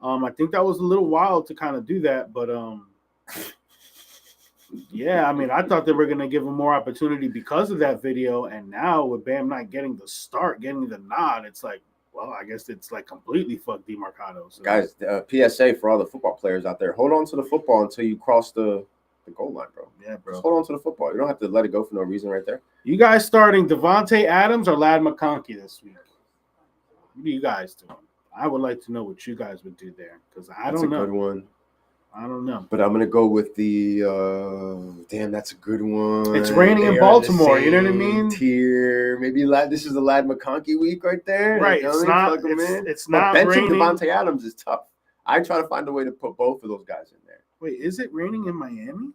[SPEAKER 2] I think that was a little wild to kind of do that, but yeah, I mean, I thought they were going to give him more opportunity because of that video, and now with Bam Knight getting the start, getting the nod, it's like, well, I guess it's like completely fuck DeMarcado. So.
[SPEAKER 1] Guys, PSA for all the football players out there: hold on to the football until you cross the goal line, bro.
[SPEAKER 2] Yeah, bro.
[SPEAKER 1] Just hold on to the football. You don't have to let it go for no reason, right there.
[SPEAKER 2] You guys starting Devontae Adams or Ladd McConkey this week? What are you guys doing? I would like to know what you guys would do there, because I don't know.
[SPEAKER 1] That's a good one.
[SPEAKER 2] I don't know.
[SPEAKER 1] But I'm going to go with the damn, that's a good one.
[SPEAKER 2] It's raining in Baltimore, you know what I mean?
[SPEAKER 1] Tier. Maybe this is the Ladd McConkey week right there.
[SPEAKER 2] Right. It's not
[SPEAKER 1] benching
[SPEAKER 2] raining.
[SPEAKER 1] Devontae Adams is tough. I try to find a way to put both of those guys in there.
[SPEAKER 2] Wait, is it raining in Miami?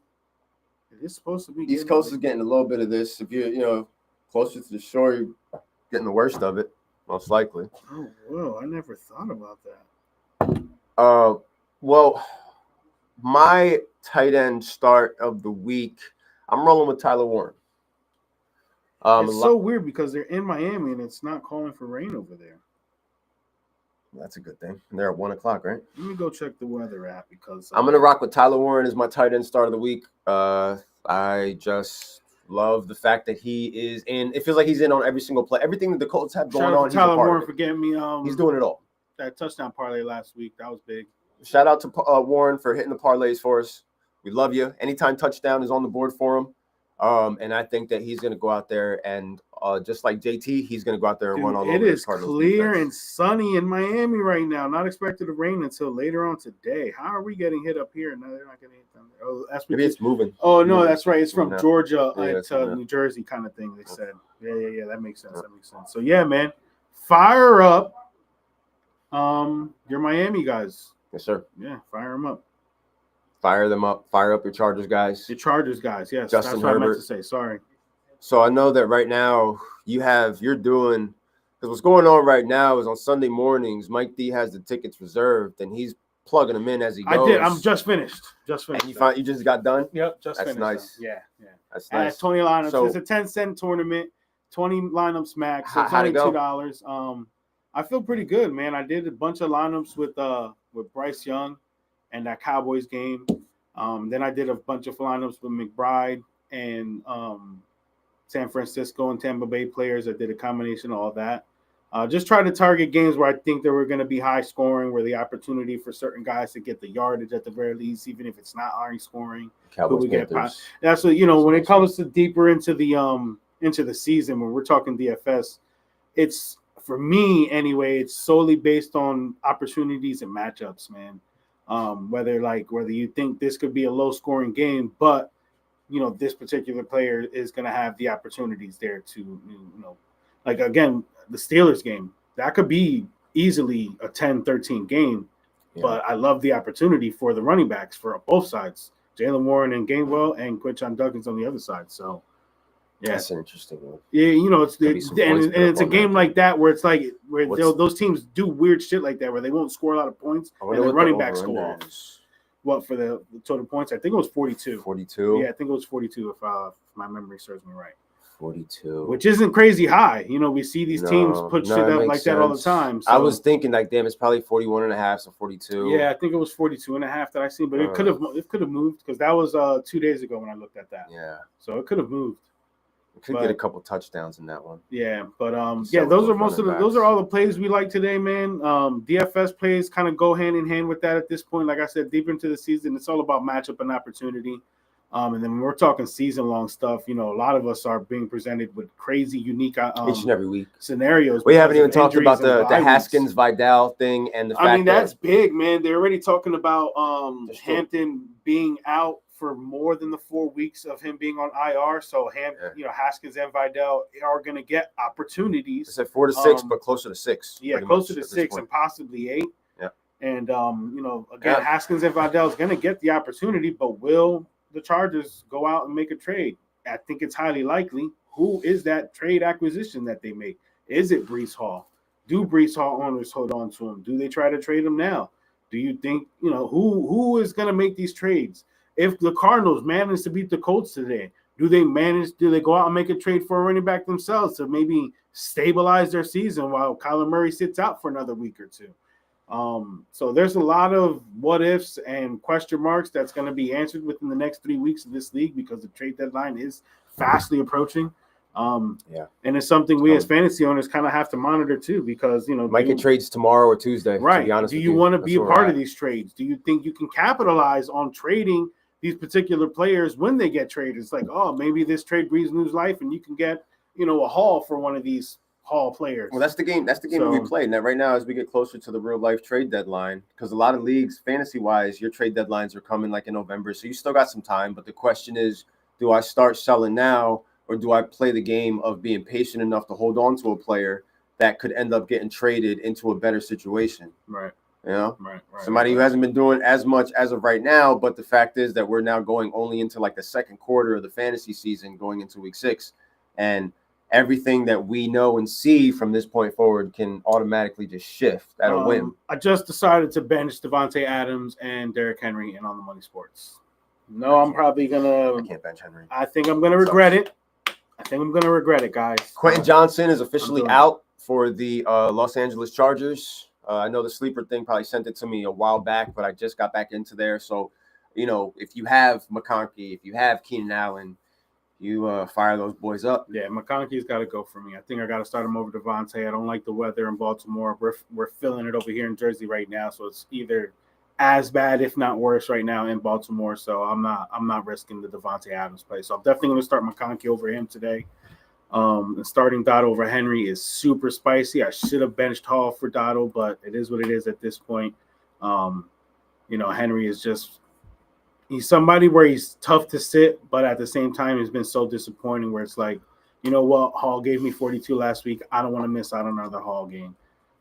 [SPEAKER 2] It is supposed to be.
[SPEAKER 1] East Coast is getting a little bit of this. If you're closer to the shore, you're getting the worst of it, most likely.
[SPEAKER 2] Oh, whoa. I never thought about that.
[SPEAKER 1] Well, my tight end start of the week, I'm rolling with Tyler Warren.
[SPEAKER 2] It's so weird because they're in Miami and it's not calling for rain over there.
[SPEAKER 1] That's a good thing. They're at 1:00, right?
[SPEAKER 2] Let me go check the weather app because
[SPEAKER 1] I'm gonna rock with Tyler Warren as my tight end start of the week. I just love the fact that he is in. It feels like he's in on every single play. Everything that the Colts have going on.
[SPEAKER 2] Tyler Warren for getting me.
[SPEAKER 1] He's doing it all.
[SPEAKER 2] That touchdown parlay last week, that was big.
[SPEAKER 1] Shout out to Warren for hitting the parlays for us. We love you. Anytime touchdown is on the board for him. And I think that he's going to go out there and just like JT, he's going to go out there and run all over.
[SPEAKER 2] It is clear and sunny in Miami right now. Not expected to rain until later on today. How are we getting hit up here? No, they're not getting hit down there. Oh, that's
[SPEAKER 1] maybe it's moving.
[SPEAKER 2] Oh no, that's right. It's from Georgia to New Jersey kind of thing. They said, yeah. That makes sense. So yeah, man, fire up. Your Miami guys.
[SPEAKER 1] Yes, sir.
[SPEAKER 2] Yeah, fire them up.
[SPEAKER 1] Fire them up. Fire up your Chargers guys.
[SPEAKER 2] Your Chargers guys. Yes,
[SPEAKER 1] Justin
[SPEAKER 2] that's what
[SPEAKER 1] Herbert.
[SPEAKER 2] I meant to say. Sorry.
[SPEAKER 1] So I know that right now you're doing, because what's going on right now is on Sunday mornings, Mike D has the tickets reserved and he's plugging them in as he goes.
[SPEAKER 2] I did. I'm just finished.
[SPEAKER 1] And you just got done?
[SPEAKER 2] Yep, just
[SPEAKER 1] That's
[SPEAKER 2] finished.
[SPEAKER 1] nice.
[SPEAKER 2] Yeah.
[SPEAKER 1] That's
[SPEAKER 2] I had
[SPEAKER 1] nice.
[SPEAKER 2] 20 lineups.
[SPEAKER 1] So,
[SPEAKER 2] it's a 10-cent tournament, 20 lineups max. So it's
[SPEAKER 1] how'd
[SPEAKER 2] only
[SPEAKER 1] it go?
[SPEAKER 2] $2. I feel pretty good, man. I did a bunch of lineups with Bryce Young and that Cowboys game. Then I did a bunch of lineups with McBride and San Francisco and Tampa Bay players. I did a combination of all that. Just try to target games where I think there were going to be high scoring, where the opportunity for certain guys to get the yardage at the very least, even if it's not high scoring.
[SPEAKER 1] Cowboys,
[SPEAKER 2] That's what, when it comes to deeper into the season, when we're talking DFS, it's, for me anyway, it's solely based on opportunities and matchups, man. Whether you think this could be a low scoring game, but this particular player is going to have the opportunities there to, like, again, the Steelers game, that could be easily a 10-13 game, but I love the opportunity for the running backs for both sides, Jaylen Warren and Gainwell, and Quinshon Duggan's on the other side. So, yeah,
[SPEAKER 1] that's an interesting one.
[SPEAKER 2] Yeah, it's a game like that where it's like those teams do weird shit like that where they won't score a lot of points and the running backs go off. What for the total points? I think it was 42.
[SPEAKER 1] 42.
[SPEAKER 2] Yeah, I think it was 42 if my memory serves me right.
[SPEAKER 1] 42,
[SPEAKER 2] which isn't crazy high. We see these teams put shit up like that all the time. So.
[SPEAKER 1] I was thinking like, damn, it's probably 41 and a half, so 42.
[SPEAKER 2] Yeah, I think it was 42 and a half that I seen, but it could have moved because that was 2 days ago when I looked at that.
[SPEAKER 1] Yeah.
[SPEAKER 2] So it could have moved.
[SPEAKER 1] We could get a couple touchdowns in that one.
[SPEAKER 2] Yeah, but those are all the plays we like today, man. DFS plays kind of go hand in hand with that at this point. Like I said, deep into the season, it's all about matchup and opportunity. And then when we're talking season-long stuff, a lot of us are being presented with crazy, unique
[SPEAKER 1] each and every week
[SPEAKER 2] scenarios.
[SPEAKER 1] We haven't even talked about the Haskins-Vidal thing and the fact
[SPEAKER 2] that's big, man. They're already talking about Hampton being out for more than the 4 weeks of him being on IR. So Haskins and Vidal are going to get opportunities.
[SPEAKER 1] It's at 4 to 6, but closer to 6.
[SPEAKER 2] Yeah, closer to 6 and possibly 8.
[SPEAKER 1] Yeah.
[SPEAKER 2] And Haskins and Vidal is going to get the opportunity, but will the Chargers go out and make a trade? I think it's highly likely. Who is that trade acquisition that they make? Is it Breece Hall? Do Breece Hall owners hold on to him? Do they try to trade him now? Do you think, who is going to make these trades? If the Cardinals manage to beat the Colts today, do they go out and make a trade for a running back themselves to maybe stabilize their season while Kyler Murray sits out for another week or two? So there's a lot of what ifs and question marks that's going to be answered within the next 3 weeks of this league because the trade deadline is fastly approaching. And it's something we as fantasy owners kind of have to monitor too, because
[SPEAKER 1] might get trades tomorrow or Tuesday.
[SPEAKER 2] Right.
[SPEAKER 1] To be honest
[SPEAKER 2] do you want to be a part of these trades? Do you think you can capitalize on trading these particular players when they get traded? It's like, oh, maybe this trade breathes new life and you can get, a haul for one of these Hall players.
[SPEAKER 1] Well, that's the game. That's the game we play. Now, right now, as we get closer to the real life trade deadline, because a lot of leagues, fantasy wise, your trade deadlines are coming like in November, so you still got some time. But the question is, do I start selling now, or do I play the game of being patient enough to hold on to a player that could end up getting traded into a better situation?
[SPEAKER 2] Right.
[SPEAKER 1] Right. Somebody who hasn't been doing as much as of right now, but the fact is that we're now going only into like the second quarter of the fantasy season, going into week 6, and everything that we know and see from this point forward can automatically just shift at a whim.
[SPEAKER 2] I just decided to bench Devontae Adams and Derrick Henry in On the Money Sports. No, I'm probably gonna.
[SPEAKER 1] I can't bench Henry.
[SPEAKER 2] I think I'm gonna regret it. Guys.
[SPEAKER 1] Quentin Johnson is officially out for the Los Angeles Chargers. I know the sleeper thing probably sent it to me a while back, but I just got back into there. So, if you have McConkey, if you have Keenan Allen, you fire those boys up.
[SPEAKER 2] Yeah, McConkey's got to go for me. I think I got to start him over Devontae. I don't like the weather in Baltimore. We're feeling it over here in Jersey right now, so it's either as bad, if not worse, right now in Baltimore. So I'm not risking the Devontae Adams play. So I'm definitely going to start McConkey over him today. And starting Dotto over Henry is super spicy. I should have benched Hall for Dotto, but it is what it is at this point. Henry is just. He's somebody where he's tough to sit, but at the same time, he's been so disappointing where it's like, you know what? Hall gave me 42 last week. I don't want to miss out on another Hall game.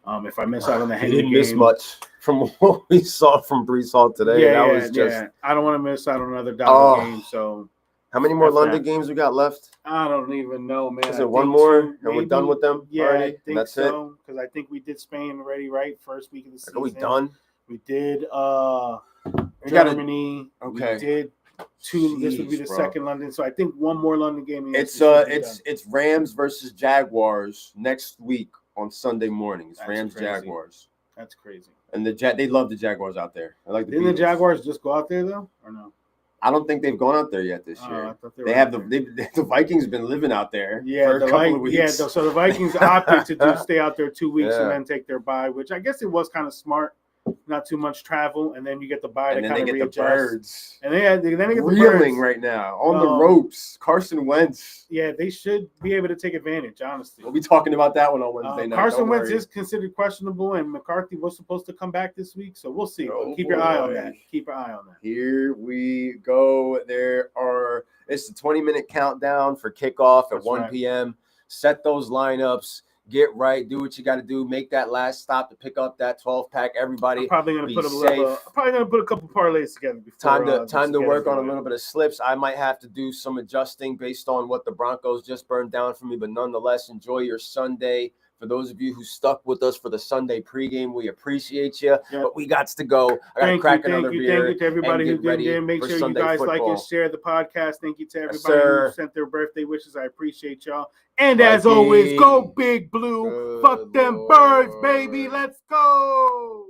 [SPEAKER 2] If I miss out on the Henry game.
[SPEAKER 1] Miss much from what we saw from Breece Hall today.
[SPEAKER 2] I don't want to miss out on another Dotto game. So
[SPEAKER 1] How many more
[SPEAKER 2] After
[SPEAKER 1] London
[SPEAKER 2] that.
[SPEAKER 1] games we got left?
[SPEAKER 2] I don't even know, man.
[SPEAKER 1] Is
[SPEAKER 2] I
[SPEAKER 1] it one
[SPEAKER 2] think
[SPEAKER 1] more,
[SPEAKER 2] two,
[SPEAKER 1] and we're
[SPEAKER 2] maybe.
[SPEAKER 1] done with them
[SPEAKER 2] Yeah,
[SPEAKER 1] already?
[SPEAKER 2] I
[SPEAKER 1] And
[SPEAKER 2] think
[SPEAKER 1] that's
[SPEAKER 2] so. Because I think we did Spain already, right? First week of the
[SPEAKER 1] it.
[SPEAKER 2] season.
[SPEAKER 1] Are we done?
[SPEAKER 2] We did
[SPEAKER 1] We gotta-
[SPEAKER 2] Germany.
[SPEAKER 1] Okay.
[SPEAKER 2] We did two. This would be
[SPEAKER 1] Jeez,
[SPEAKER 2] the
[SPEAKER 1] bro.
[SPEAKER 2] second London. So I think one more London game. and
[SPEAKER 1] It's
[SPEAKER 2] we should be done.
[SPEAKER 1] it's Rams versus Jaguars next week on Sunday morning. It's
[SPEAKER 2] That's
[SPEAKER 1] Rams
[SPEAKER 2] crazy.
[SPEAKER 1] Jaguars,
[SPEAKER 2] That's crazy.
[SPEAKER 1] and they love the Jaguars out there. I like the
[SPEAKER 2] Didn't the
[SPEAKER 1] Beatles.
[SPEAKER 2] Jaguars just go out there though, or no?
[SPEAKER 1] I don't think they've gone out there yet this
[SPEAKER 2] Oh,
[SPEAKER 1] year.
[SPEAKER 2] I thought
[SPEAKER 1] They
[SPEAKER 2] were
[SPEAKER 1] have
[SPEAKER 2] out
[SPEAKER 1] the Vikings been living out there
[SPEAKER 2] Yeah,
[SPEAKER 1] for a
[SPEAKER 2] the
[SPEAKER 1] couple of weeks.
[SPEAKER 2] so the Vikings opted to stay out there 2 weeks
[SPEAKER 1] Yeah.
[SPEAKER 2] and then take their bye, which I guess it was kind of smart. Not too much travel, and then you get the bye
[SPEAKER 1] and
[SPEAKER 2] to
[SPEAKER 1] then
[SPEAKER 2] kind
[SPEAKER 1] they
[SPEAKER 2] of
[SPEAKER 1] get the
[SPEAKER 2] readjust.
[SPEAKER 1] birds.
[SPEAKER 2] And then they get the
[SPEAKER 1] Reeling
[SPEAKER 2] birds.
[SPEAKER 1] right now on the
[SPEAKER 2] Um,
[SPEAKER 1] ropes. Carson Wentz.
[SPEAKER 2] Yeah, they should be able to take advantage. Honestly,
[SPEAKER 1] We'll be talking about that one on Wednesday night.
[SPEAKER 2] Carson
[SPEAKER 1] Don't
[SPEAKER 2] Wentz
[SPEAKER 1] worry.
[SPEAKER 2] is considered questionable, and McCarthy was supposed to come back this week, so we'll see.
[SPEAKER 1] Oh,
[SPEAKER 2] But keep your eye on
[SPEAKER 1] boy.
[SPEAKER 2] that. Keep your eye on that.
[SPEAKER 1] Here we go. It's the 20-minute countdown for kickoff at
[SPEAKER 2] That's
[SPEAKER 1] 1
[SPEAKER 2] right.
[SPEAKER 1] p.m. Set those lineups. Get right. Do what you got to do. Make that last stop to pick up that 12-pack. Everybody,
[SPEAKER 2] I'm probably gonna
[SPEAKER 1] be
[SPEAKER 2] put
[SPEAKER 1] safe.
[SPEAKER 2] a couple parlays together before
[SPEAKER 1] time to work on a
[SPEAKER 2] going.
[SPEAKER 1] little bit of slips. I might have to do some adjusting based on what the Broncos just burned down for me, but nonetheless, enjoy your Sunday. For those of you who stuck with us for the Sunday pregame, we appreciate you.
[SPEAKER 2] Yep.
[SPEAKER 1] But we got to go. I got to crack another beer.
[SPEAKER 2] Thank you to everybody
[SPEAKER 1] and
[SPEAKER 2] who
[SPEAKER 1] get ready
[SPEAKER 2] did. Make
[SPEAKER 1] for
[SPEAKER 2] sure
[SPEAKER 1] Sunday
[SPEAKER 2] you guys like
[SPEAKER 1] football.
[SPEAKER 2] and share the podcast. Thank you to everybody
[SPEAKER 1] sir.
[SPEAKER 2] who sent their birthday wishes. I appreciate y'all. And as always, go Big Blue.
[SPEAKER 1] Good
[SPEAKER 2] Fuck them
[SPEAKER 1] Lord.
[SPEAKER 2] birds, baby. Let's go.